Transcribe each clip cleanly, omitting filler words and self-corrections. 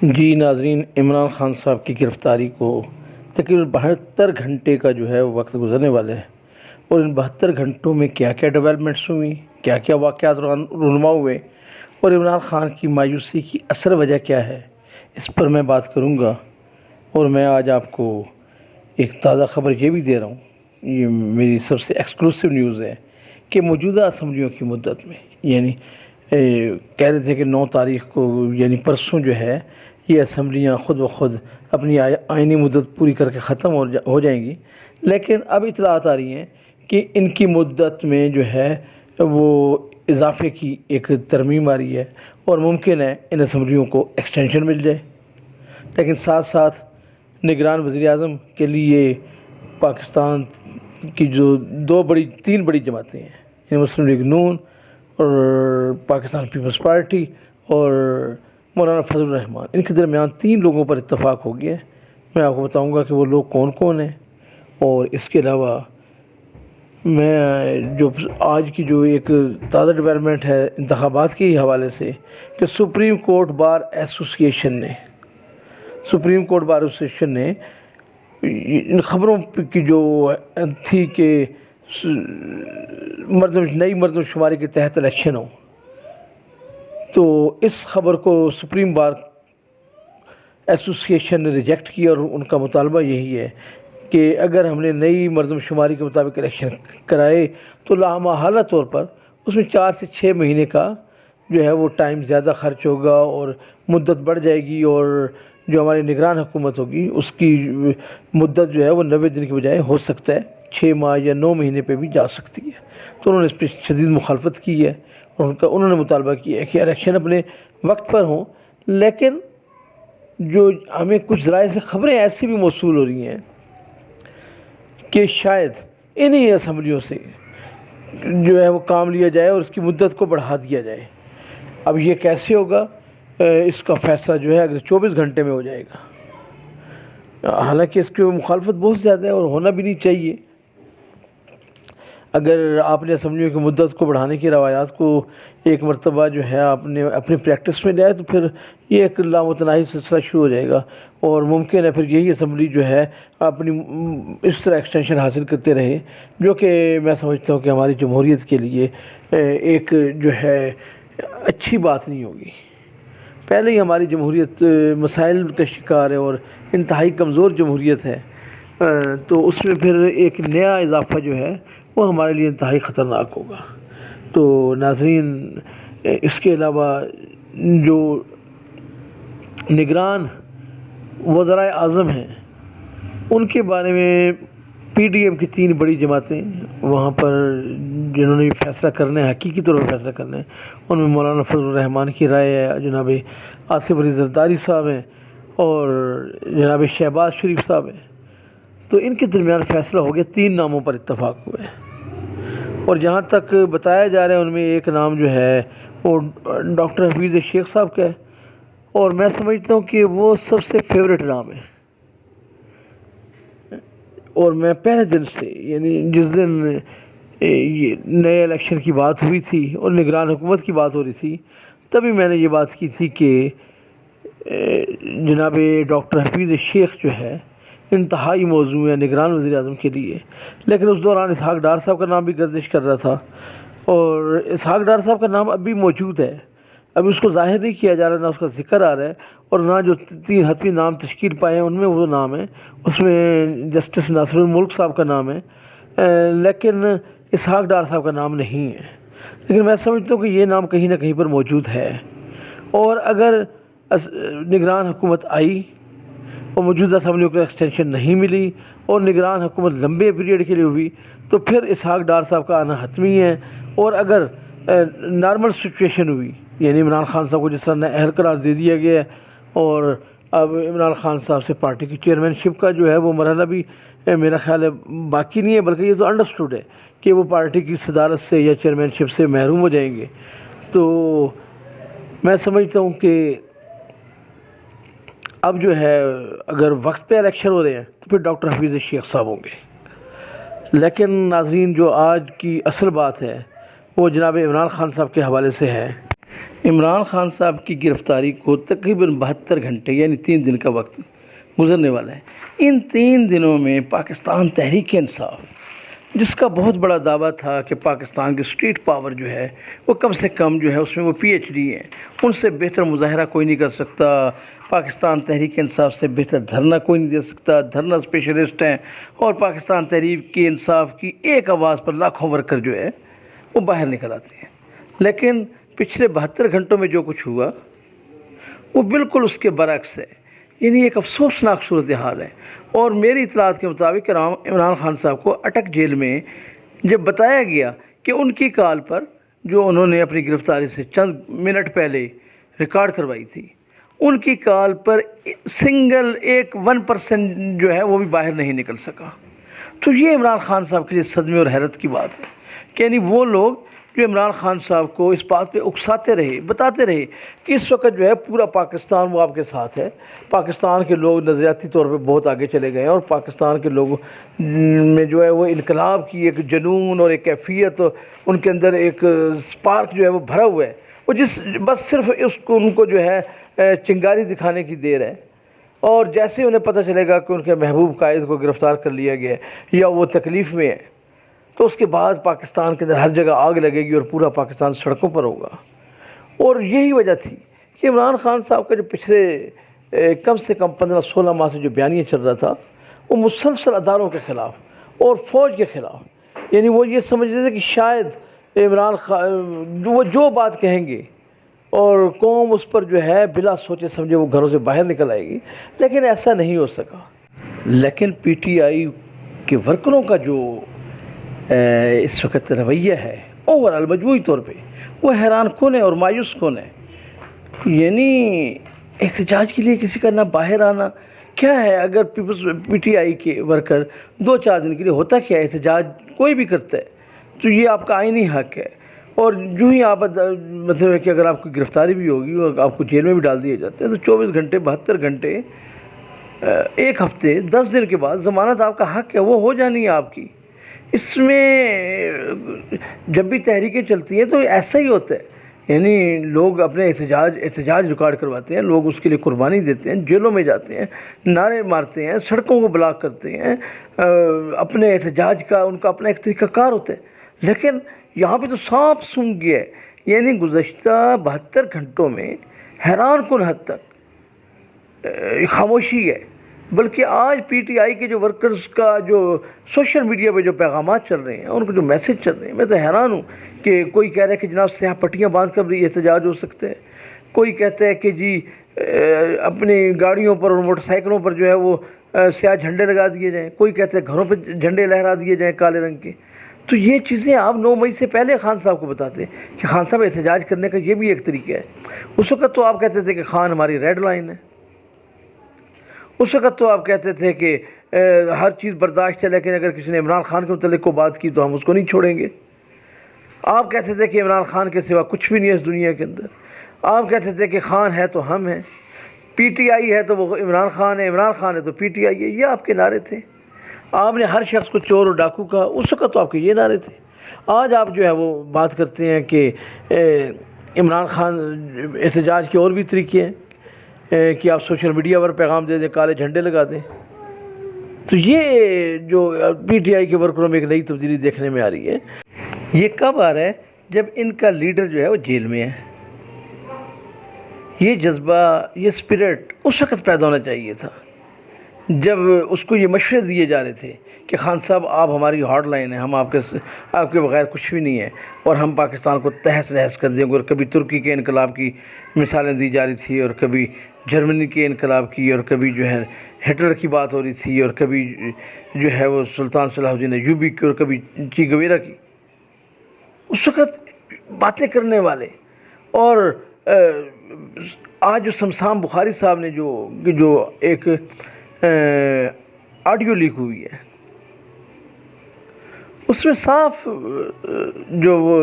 جی ناظرین، عمران خان صاحب کی گرفتاری کو تقریباً 72 گھنٹے کا جو ہے وقت گزرنے والے ہیں، اور ان 72 گھنٹوں میں کیا کیا ڈیولپمنٹس ہوئی، کیا کیا واقعات رونما ہوئے، اور عمران خان کی مایوسی کی اصل وجہ کیا ہے، اس پر میں بات کروں گا۔ اور میں آج آپ کو ایک تازہ خبر یہ بھی دے رہا ہوں، یہ میری سب سے ایکسکلوسیو نیوز ہے کہ موجودہ اسمبلیوں کی مدت میں، یعنی کہہ رہے تھے کہ 9 تاریخ کو یعنی پرسوں جو ہے یہ اسمبلیاں خود بخود اپنی آئینی مدت پوری کر کے ختم ہو جائیں گی، لیکن اب اطلاعات آ رہی ہیں کہ ان کی مدت میں جو ہے وہ اضافے کی ایک ترمیم آ رہی ہے، اور ممکن ہے ان اسمبلیوں کو ایکسٹینشن مل جائے۔ لیکن ساتھ ساتھ نگران وزیر اعظم کے لیے پاکستان کی جو تین بڑی جماعتیں ہیں، یعنی مسلم لیگ نون اور پاکستان پیپلز پارٹی اور مولانا فضل الرحمان، ان کے درمیان 3 لوگوں پر اتفاق ہو گیا ہے۔ میں آپ کو بتاؤں گا کہ وہ لوگ کون کون ہیں، اور اس کے علاوہ میں جو آج کی جو ایک تازہ ڈیولپمنٹ ہے انتخابات کے حوالے سے، کہ سپریم کورٹ بار ایسوسیشن نے ان خبروں کی جو تھی کہ نئی مردم شماری کے تحت الیکشن ہو، تو اس خبر کو سپریم بار ایسوسیشن نے ریجیکٹ کیا، اور ان کا مطالبہ یہی ہے کہ اگر ہم نے نئی مردم شماری کے مطابق الیکشن کرائے تو لامحالہ طور پر اس میں 4 سے 6 مہینے کا جو ہے وہ ٹائم زیادہ خرچ ہوگا، اور مدت بڑھ جائے گی، اور جو ہماری نگران حکومت ہوگی اس کی مدت جو ہے وہ 90 دن کے بجائے ہو سکتا ہے 6 ماہ یا 9 مہینے پہ بھی جا سکتی ہے۔ تو انہوں نے اس پہ شدید مخالفت کی ہے، اور انہوں نے مطالبہ کیا ہے کہ الیکشن اپنے وقت پر ہوں۔ لیکن جو ہمیں کچھ ذرائع سے خبریں ایسی بھی موصول ہو رہی ہیں کہ شاید انہی اسمبلیوں سے جو ہے وہ کام لیا جائے اور اس کی مدت کو بڑھا دیا جائے۔ اب یہ کیسے ہوگا، اس کا فیصلہ جو ہے اگر 24 گھنٹے میں ہو جائے گا، حالانکہ اس کی مخالفت بہت زیادہ ہے اور ہونا بھی نہیں چاہیے۔ اگر آپ نے اسمبلیوں کی مدت کو بڑھانے کی روایات کو ایک مرتبہ جو ہے آپ نے اپنی پریکٹس میں لیا، تو پھر یہ ایک لامتناہی سلسلہ شروع ہو جائے گا، اور ممکن ہے پھر یہی اسمبلی جو ہے اپنی اس طرح ایکسٹینشن حاصل کرتے رہے، جو کہ میں سمجھتا ہوں کہ ہماری جمہوریت کے لیے ایک جو ہے اچھی بات نہیں ہوگی۔ پہلے ہی ہماری جمہوریت مسائل کا شکار ہے اور انتہائی کمزور جمہوریت ہے، تو اس میں پھر ایک نیا اضافہ جو ہے وہ ہمارے لیے انتہائی خطرناک ہوگا۔ تو ناظرین، اس کے علاوہ جو نگران وزرائے اعظم ہیں ان کے بارے میں پی ڈی ایم کی 3 بڑی جماعتیں وہاں پر جنہوں نے فیصلہ کرنا ہے، حقیقی طور پر فیصلہ کرنا ہے، ان میں مولانا فضل الرحمان کی رائے ہے، جناب آصف علی زرداری صاحب ہیں، اور جناب شہباز شریف صاحب ہیں۔ تو ان کے درمیان فیصلہ ہو گیا، 3 ناموں پر اتفاق ہوا ہے، اور جہاں تک بتایا جا رہا ہے ان میں ایک نام جو ہے وہ ڈاکٹر حفیظ شیخ صاحب کا ہے، اور میں سمجھتا ہوں کہ وہ سب سے فیوریٹ نام ہے۔ اور میں پہلے دن سے، یعنی جس دن یہ نئے الیکشن کی بات ہوئی تھی اور نگران حکومت کی بات ہو رہی تھی، تبھی میں نے یہ بات کی تھی کہ جناب ڈاکٹر حفیظ شیخ جو ہے انتہائی موضوع ہے نگران وزیر اعظم کے لیے۔ لیکن اس دوران اسحاق ڈار صاحب کا نام بھی گردش کر رہا تھا، اور اسحاق ڈار صاحب کا نام اب بھی موجود ہے، ابھی اس کو ظاہر نہیں کیا جا رہا، نہ اس کا ذکر آ رہا ہے، اور نہ جو 3 حتمی نام تشکیل پائے ہیں ان میں وہ نام ہے، اس میں جسٹس ناصر الملک صاحب کا نام ہے، لیکن اسحاق ڈار صاحب کا نام نہیں ہے۔ لیکن میں سمجھتا ہوں کہ یہ نام کہیں نہ کہیں پر موجود ہے، اور اگر نگران حکومت آئی اور موجودہ اسمبلیوں کو ایکسٹینشن نہیں ملی اور نگران حکومت لمبے پیریڈ کے لیے ہوئی، تو پھر اسحاق ڈار صاحب کا آنا حتمی ہے۔ اور اگر نارمل سچویشن ہوئی، یعنی عمران خان صاحب کو جس طرح اہل قرار دے دیا گیا ہے، اور اب عمران خان صاحب سے پارٹی کی چیئرمین شپ کا جو ہے وہ مرحلہ بھی میرا خیال ہے باقی نہیں ہے، بلکہ یہ تو انڈرسٹوڈ ہے کہ وہ پارٹی کی صدارت سے یا چیئرمین شپ سے محروم ہو جائیں گے۔ تو میں سمجھتا ہوں کہ اب جو ہے اگر وقت پہ الیکشن ہو رہے ہیں تو پھر ڈاکٹر حفیظ شیخ صاحب ہوں گے۔ لیکن ناظرین، جو آج کی اصل بات ہے وہ جناب عمران خان صاحب کے حوالے سے ہے عمران خان صاحب کی گرفتاری کو تقریباً 72 گھنٹے یعنی 3 دن کا وقت گزرنے والا ہے۔ ان 3 دنوں میں پاکستان تحریک انصاف، جس کا بہت بڑا دعویٰ تھا کہ پاکستان کی اسٹریٹ پاور جو ہے وہ کم سے کم جو ہے اس میں وہ پی ایچ ڈی ہیں، ان سے بہتر مظاہرہ کوئی نہیں کر سکتا، پاکستان تحریک انصاف سے بہتر دھرنا کوئی نہیں دے سکتا، دھرنا اسپیشلسٹ ہیں، اور پاکستان تحریک انصاف کی ایک آواز پر لاکھوں ورکر جو ہے وہ باہر نکل آتے ہیں۔ لیکن پچھلے 72 گھنٹوں میں جو کچھ ہوا وہ بالکل اس کے برعکس ہے، یعنی ایک افسوسناک صورتحال ہے۔ اور میری اطلاعات کے مطابق عمران خان صاحب کو اٹک جیل میں جب بتایا گیا کہ ان کی کال پر جو انہوں نے اپنی گرفتاری سے چند منٹ پہلے ریکارڈ کروائی تھی، ان کی کال پر سنگل 1% جو ہے وہ بھی باہر نہیں نکل سکا۔ تو یہ عمران خان صاحب کے لیے صدمے اور حیرت کی بات ہے کہ یعنی وہ لوگ جو عمران خان صاحب کو اس بات پہ اکساتے رہے، بتاتے رہے کہ اس وقت جو ہے پورا پاکستان وہ آپ کے ساتھ ہے، پاکستان کے لوگ نظریاتی طور پہ بہت آگے چلے گئے ہیں، اور پاکستان کے لوگوں میں جو ہے وہ انقلاب کی ایک جنون اور ایک کیفیت، ان کے اندر ایک سپارک جو ہے وہ بھرا ہوا ہے، وہ بس صرف ان کو جو ہے چنگاری دکھانے کی دیر ہے۔ اور جیسے انہیں پتہ چلے گا کہ ان کے محبوب قائد کو گرفتار کر لیا گیا ہے یا وہ تکلیف میں ہے، تو اس کے بعد پاکستان کے اندر ہر جگہ آگ لگے گی اور پورا پاکستان سڑکوں پر ہوگا۔ اور یہی وجہ تھی کہ عمران خان صاحب کا جو پچھلے کم سے کم 15-16 ماہ سے جو بیانیہ چل رہا تھا، وہ مسلسل اداروں کے خلاف اور فوج کے خلاف، یعنی وہ یہ سمجھتے تھے کہ شاید عمران خان وہ جو بات کہیں گے اور قوم اس پر جو ہے بلا سوچے سمجھے وہ گھروں سے باہر نکل آئے گی، لیکن ایسا نہیں ہو سکا۔ لیکن پی ٹی آئی کے ورکروں کا جو اس وقت رویہ ہے اوورال مجموعی طور پہ وہ حیران کن ہے اور مایوس کن ہے۔ یعنی احتجاج کے لیے کسی کا نہ باہر آنا کیا ہے، اگر پی ٹی آئی کے ورکر 2-4 دن کے لیے ہوتا کیا ہے، احتجاج کوئی بھی کرتا ہے تو یہ آپ کا آئینی حق ہے، اور جو ہی آپ مطلب ہے کہ اگر آپ کی گرفتاری بھی ہوگی اور آپ کو جیل میں بھی ڈال دیے جاتے ہیں تو 24 گھنٹے 72 گھنٹے 1 ہفتے 10 دن کے بعد ضمانت آپ کا حق ہے وہ ہو جانی ہے آپ کی۔ اس میں جب بھی تحریکیں چلتی ہیں تو ایسا ہی ہوتا ہے، یعنی لوگ اپنے احتجاج ریکارڈ کرواتے ہیں، لوگ اس کے لیے قربانی دیتے ہیں، جیلوں میں جاتے ہیں، نعرے مارتے ہیں، سڑکوں کو بلاک کرتے ہیں، اپنے احتجاج کا ان کا اپنا ایک طریقہ کار ہوتا ہے۔ لیکن یہاں پہ تو سانپ سونگھ گیا ہے، یعنی گزشتہ 72 گھنٹوں میں حیران کن حد تک خاموشی ہے۔ بلکہ آج پی ٹی آئی کے جو ورکرز کا جو سوشل میڈیا پہ جو پیغامات چل رہے ہیں، ان کو جو میسج چل رہے ہیں، میں تو حیران ہوں کہ کوئی کہہ رہا ہے کہ جناب سیاہ پٹیاں باندھ کر بھی احتجاج ہو سکتے ہیں، کوئی کہتا ہے کہ جی اپنی گاڑیوں پر اور موٹر سائیکلوں پر جو ہے وہ سیاہ جھنڈے لگا دیے جائیں، کوئی کہتا ہے گھروں پہ جھنڈے لہرا دیے جائیں کالے رنگ کے۔ تو یہ چیزیں آپ 9 مئی سے پہلے خان صاحب کو بتاتے ہیں کہ خان صاحب احتجاج کرنے کا یہ بھی ایک طریقہ ہے۔ اس وقت تو آپ کہتے تھے کہ خان ہماری ریڈ لائن ہے، اس وقت تو آپ کہتے تھے کہ ہر چیز برداشت ہے، لیکن اگر کسی نے عمران خان کے متعلق کو بات کی تو ہم اس کو نہیں چھوڑیں گے۔ آپ کہتے تھے کہ عمران خان کے سوا کچھ بھی نہیں ہے اس دنیا کے اندر۔ آپ کہتے تھے کہ خان ہے تو ہم ہیں، پی ٹی آئی ہے تو وہ عمران خان ہے، عمران خان ہے تو پی ٹی آئی ہے، یہ آپ کے نعرے تھے۔ آپ نے ہر شخص کو چور اور ڈاکو کہا، اس وقت تو آپ کے یہ نعرے تھے۔ آج آپ جو ہے وہ بات کرتے ہیں کہ عمران خان احتجاج کے اور بھی طریقے ہیں کہ آپ سوشل میڈیا پر پیغام دے دیں، کالے جھنڈے لگا دیں۔ تو یہ جو پی ٹی آئی کے ورکروں میں ایک نئی تبدیلی دیکھنے میں آ رہی ہے۔ یہ کب آ رہا ہے؟ جب ان کا لیڈر جو ہے وہ جیل میں ہے۔ یہ جذبہ، یہ اسپرٹ اس وقت پیدا ہونا چاہیے تھا جب اس کو یہ مشورے دیے جا رہے تھے کہ خان صاحب آپ ہماری ہارڈ لائن ہیں، ہم آپ کے بغیر کچھ بھی نہیں ہے، اور ہم پاکستان کو تہس نہس کر دیں گے۔ اور کبھی ترکی کے انقلاب کی مثالیں دی جا رہی تھی، اور کبھی جرمنی کے انقلاب کی، اور کبھی جو ہے ہٹلر کی بات ہو رہی تھی، اور کبھی جو ہے وہ سلطان صلاح الدین ایوبی کی، اور کبھی چی گویرا کی۔ اس وقت باتیں کرنے والے، اور آج جو شمسام بخاری صاحب نے جو ایک آڈیو لیک ہوئی ہے، اس میں صاف جو وہ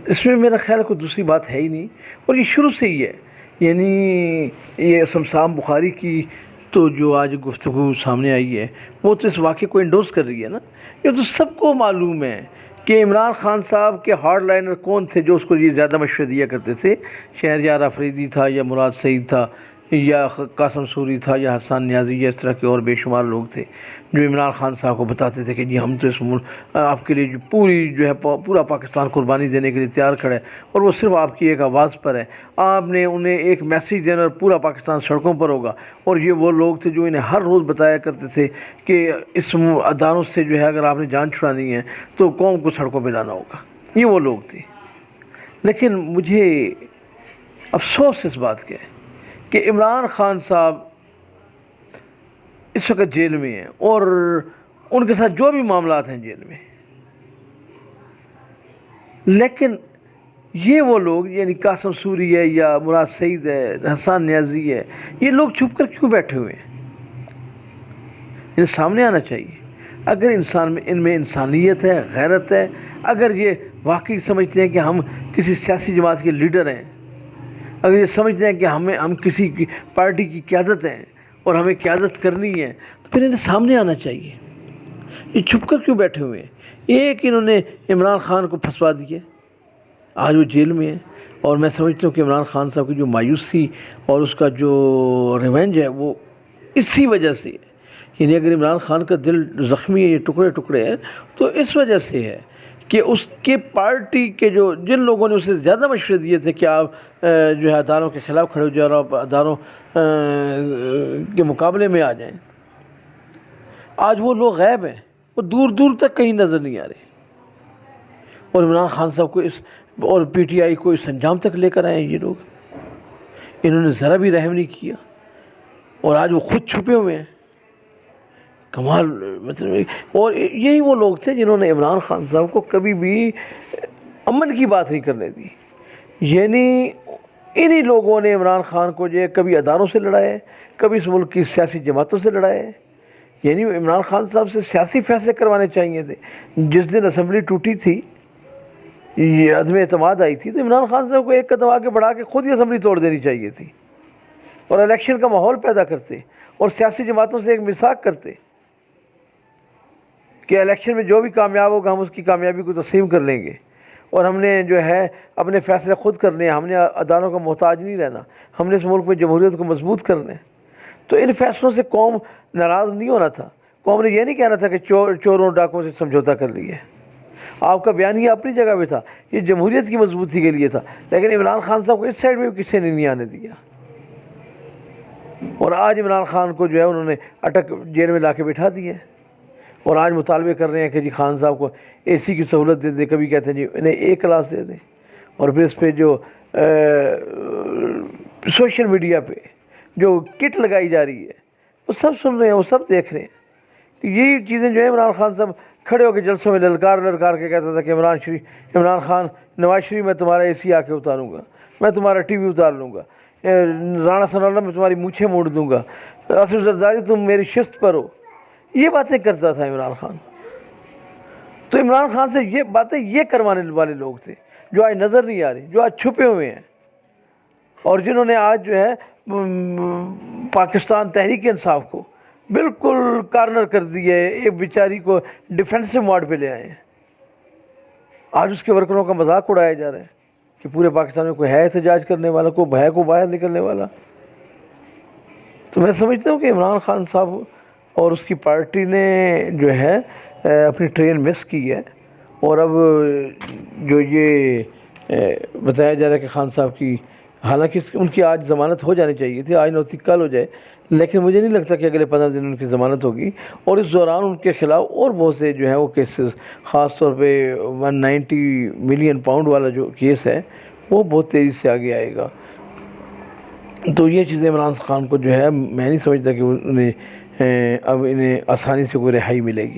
اس میں میرا خیال ہے کوئی دوسری بات ہے ہی نہیں، اور یہ شروع سے ہی ہے۔ یعنی یہ شمسام بخاری کی تو جو آج گفتگو سامنے آئی ہے وہ تو اس واقعے کو انڈورس کر رہی ہے نا۔ یہ تو سب کو معلوم ہے کہ عمران خان صاحب کے ہارڈ لائنر کون تھے جو اس کو یہ زیادہ مشورے دیا کرتے تھے؟ شہریار آفریدی تھا یا مراد سعید تھا یا قاسم سوری تھا یا حسان نیازی یا اس طرح کے اور بے شمار لوگ تھے جو عمران خان صاحب کو بتاتے تھے کہ جی ہم تو اس آپ کے لیے جو پورا پاکستان قربانی دینے کے لیے تیار کھڑا ہے، اور وہ صرف آپ کی ایک آواز پر ہے، آپ نے انہیں ایک میسیج دینا اور پورا پاکستان سڑکوں پر ہوگا۔ اور یہ وہ لوگ تھے جو انہیں ہر روز بتایا کرتے تھے کہ اس اداروں سے جو ہے اگر آپ نے جان چھڑانی ہے تو قوم کو سڑکوں پہ لانا ہوگا۔ یہ وہ لوگ تھے۔ لیکن مجھے افسوس اس بات کا ہے کہ عمران خان صاحب اس وقت جیل میں ہیں، اور ان کے ساتھ جو بھی معاملات ہیں جیل میں، لیکن یہ وہ لوگ یعنی قاسم سوری ہے یا مراد سعید ہے، حسان نیازی ہے، یہ لوگ چھپ کر کیوں بیٹھے ہوئے ہیں؟ انہیں سامنے آنا چاہیے۔ اگر ان میں انسانیت ہے، غیرت ہے، اگر یہ واقعی سمجھتے ہیں کہ ہم کسی سیاسی جماعت کے لیڈر ہیں، اگر یہ سمجھتے ہیں کہ ہم کسی کی پارٹی کی قیادت ہیں اور ہمیں قیادت کرنی ہے، تو پھر انہیں سامنے آنا چاہیے۔ یہ چھپ کر کیوں بیٹھے ہوئے ہیں؟ ایک انہوں نے عمران خان کو پھنسوا دیا، آج وہ جیل میں ہے، اور میں سمجھتا ہوں کہ عمران خان صاحب کی جو مایوسی اور اس کا جو ریونج ہے وہ اسی وجہ سے ہے۔ یعنی اگر عمران خان کا دل زخمی ہے، یہ ٹکڑے ٹکڑے ہے، تو اس وجہ سے ہے کہ اس کے پارٹی کے جن لوگوں نے اسے زیادہ مشورے دیے تھے کہ آپ جو ہے اداروں کے خلاف کھڑے ہو جائیں اور آپ اداروں کے مقابلے میں آ جائیں، آج وہ لوگ غائب ہیں، وہ دور دور تک کہیں نظر نہیں آ رہے، اور عمران خان صاحب کو اور پی ٹی آئی کو اس انجام تک لے کر آئے ہیں۔ یہ لوگ انہوں نے ذرا بھی رحم نہیں کیا، اور آج وہ خود چھپے ہوئے ہیں۔ کمال مطلب، اور یہی وہ لوگ تھے جنہوں نے عمران خان صاحب کو کبھی بھی امن کی بات نہیں کرنے دی۔ یعنی انہی لوگوں نے عمران خان کو جو ہے کبھی اداروں سے لڑایا ہے، کبھی اس ملک کی سیاسی جماعتوں سے لڑایا ہے۔ یعنی عمران خان صاحب سے سیاسی فیصلے کروانے چاہیے تھے۔ جس دن اسمبلی ٹوٹی تھی، یہ عدم اعتماد آئی تھی، تو عمران خان صاحب کو ایک قدم آگے بڑھا کے خود ہی اسمبلی توڑ دینی چاہیے تھی، اور الیکشن کا ماحول پیدا کرتے اور سیاسی جماعتوں سے ایک میثاق کرتے کہ الیکشن میں جو بھی کامیاب ہوگا ہم اس کی کامیابی کو تسلیم کر لیں گے، اور ہم نے جو ہے اپنے فیصلے خود کرنے ہیں، ہم نے اداروں کا محتاج نہیں رہنا، ہم نے اس ملک میں جمہوریت کو مضبوط کرنا ہے۔ تو ان فیصلوں سے قوم ناراض نہیں ہونا تھا، قوم نے یہ نہیں کہنا تھا کہ چوروں ڈاکوں سے سمجھوتا کر لیا ہے۔ آپ کا بیانیہ اپنی جگہ پہ تھا، یہ جمہوریت کی مضبوطی کے لیے تھا، لیکن عمران خان صاحب کو اس سائڈ میں بھی کسی نے نہیں آنے دیا، اور آج عمران خان کو جو ہے انہوں نے اٹک جیل میں لا کے بٹھا دیا ہے، اور آج مطالبے کر رہے ہیں کہ جی خان صاحب کو اے سی کی سہولت دے دیں، کبھی کہتے ہیں جی انہیں ایک کلاس دے دیں، اور پھر اس پہ جو سوشل میڈیا پہ جو کٹ لگائی جا رہی ہے وہ سب سن رہے ہیں، وہ سب دیکھ رہے ہیں کہ یہی چیزیں جو ہے عمران خان صاحب کھڑے ہو کے جلسوں میں للکار کے کہتا تھا کہ عمران خان نواز شریف میں تمہارا اے سی آ کے اتاروں گا، میں تمہارا ٹی وی اتار لوں گا، رانا ثناء اللہ میں تمہاری مونچھیں موڑ دوں گا، آصف زرداری تم میری شست پر ہو، یہ باتیں کرتا تھا عمران خان۔ تو عمران خان سے یہ باتیں یہ کروانے والے لوگ تھے جو آج نظر نہیں آ رہے، جو آج چھپے ہوئے ہیں، اور جنہوں نے آج جو ہے پاکستان تحریک انصاف کو بالکل کارنر کر دی ہے، ایک بیچاری کو ڈیفینسو موڈ پہ لے آئے ہیں۔ آج اس کے ورکروں کا مذاق اڑایا جا رہا ہے کہ پورے پاکستان میں کوئی ہے احتجاج کرنے والا، کوئی ہے کو باہر نکلنے والا۔ تو میں سمجھتا ہوں کہ عمران خان صاحب اور اس کی پارٹی نے جو ہے اپنی ٹرین مس کی ہے، اور اب جو یہ بتایا جا رہا ہے کہ خان صاحب کی، حالانکہ ان کی آج ضمانت ہو جانی چاہیے تھی، آج نوتی کل ہو جائے، لیکن مجھے نہیں لگتا کہ اگلے 15 دن ان کی ضمانت ہوگی، اور اس دوران ان کے خلاف اور بہت سے جو ہیں وہ کیسز، خاص طور پہ 190 ملین پاؤنڈ والا جو کیس ہے وہ بہت تیزی سے آگے آئے گا۔ تو یہ چیزیں عمران خان کو جو ہے میں نہیں سمجھتا کہ انہیں اب انہیں آسانی سے کوئی رہائی ملے گی۔